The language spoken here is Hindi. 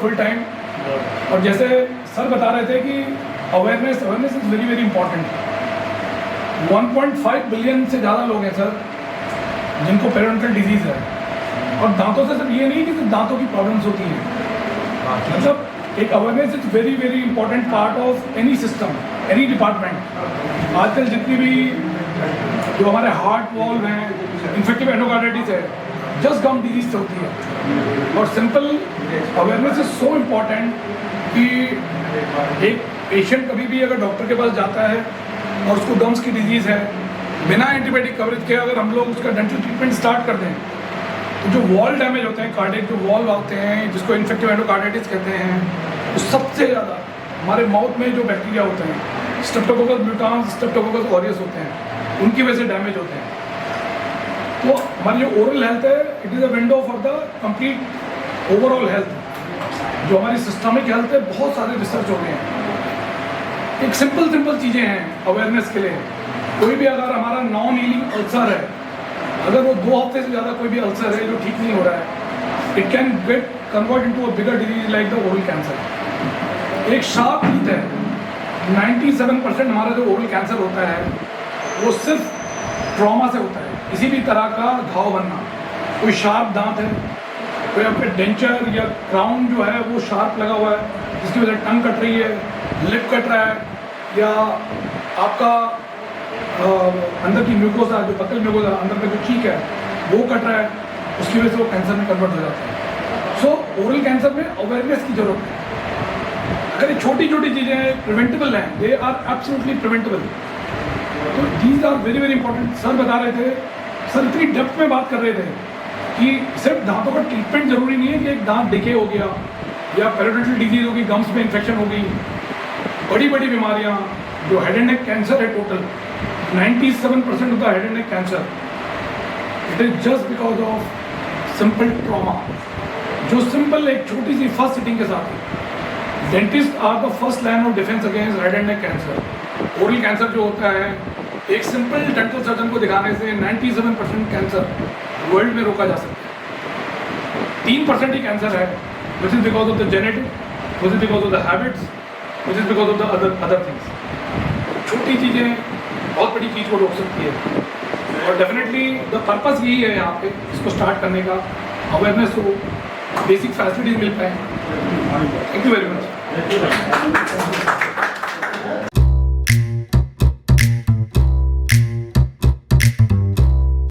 Full time. और जैसे सर बता रहे थे कि awareness is very very important. 1.5 billion से ज़्यादा लोग हैं सर जिनको पेरियोडोंटल डिजीज़ है, और दांतों से सिर्फ ये नहीं कि सिर्फ दांतों की प्रॉब्लम्स होती हैं, मतलब एक awareness is very very important part of any system, any department. आजकल जितनी भी जो हमारे हार्ट वॉल्व हैं, इन्फेक्टिव एंडोकार्डाइटिस है, जस्ट गम डिजीज से होती है। और simple awareness is so important कि एक पेशेंट कभी भी अगर डॉक्टर के पास जाता है और उसको गम्स की डिजीज़ है, बिना एंटीबायोटिक कवरेज के अगर हम लोग उसका डेंटल ट्रीटमेंट स्टार्ट कर दें तो जो वॉल डैमेज होते हैं, कार्डियक जो वॉल्व आते हैं जिसको इन्फेक्टिव एंडोकार्डाइटिस कहते हैं, तो सबसे ज़्यादा हमारे माउथ में जो बैक्टीरिया होते हैं, स्ट्रेप्टोकोकस म्यूटान्स, स्ट्रेप्टोकोकस ऑरियस होते हैं, उनकी वजह से डैमेज होते हैं। तो हमारी जो ओरल हेल्थ है, it is a window for the complete overall health. जो हमारी सिस्टमिक हेल्थ है, बहुत सारे रिसर्च हो रहे हैं। एक सिंपल चीज़ें हैं अवेयरनेस के लिए। कोई भी अगर हमारा नॉन हीलिंग अल्सर है, अगर वो 2 हफ्ते से ज़्यादा कोई भी अल्सर है जो ठीक नहीं हो रहा है, it can get convert into a bigger disease like the oral cancer. एक शार्प टीथ है, 97% हमारा जो ओरल कैंसर होता है वो सिर्फ ट्रॉमा से होता है। किसी भी तरह का घाव बनना, कोई शार्प दांत है, कोई आपके डेंचर या क्राउन जो है वो शार्प लगा हुआ है जिसकी वजह से टंग कट रही है, लिप कट रहा है, या आपका अंदर की म्यूकोसा, जो बकल म्यूकोसा अंदर का जो चीक है वो कट रहा है, उसकी वजह से वो कैंसर में कन्वर्ट हो जाता है। सो ओरल कैंसर में अवेयरनेस की जरूरत है। अगर ये छोटी चीज़ें प्रिवेंटेबल हैं, दे आर एब्सोल्युटली प्रिवेंटेबल। तो these are very very important. Sir बता रहे थे, सर इतनी डेप्थ में बात कर रहे थे कि सिर्फ दांतों का ट्रीटमेंट जरूरी नहीं है कि एक दांत डिके हो गया या पेरियोडोंटल डिजीज होगी, गम्स में इन्फेक्शन होगी, बड़ी बीमारियां जो हेड एंड नेक कैंसर है, total 97% of the head and neck cancer it is just because of simple trauma, जो सिंपल एक छोटी सी फर्स्ट सिटिंग के साथ है। Dentist are the first line of defence against head and neck cancer. Oral cancer जो होता है, एक सिंपल डेंटल सर्जन को दिखाने से 97% कैंसर वर्ल्ड में रोका जा सकता है। 3% ही कैंसर है which is because of the genetic, which is because of the habits, which is because of the other things. छोटी चीज़ें बहुत बड़ी चीज़ को रोक सकती है, और डेफिनेटली द पर्पस यही है यहाँ पे इसको स्टार्ट करने का, अवेयरनेस हो, बेसिक फैसिलिटीज़ मिल पाए। Thank you very much.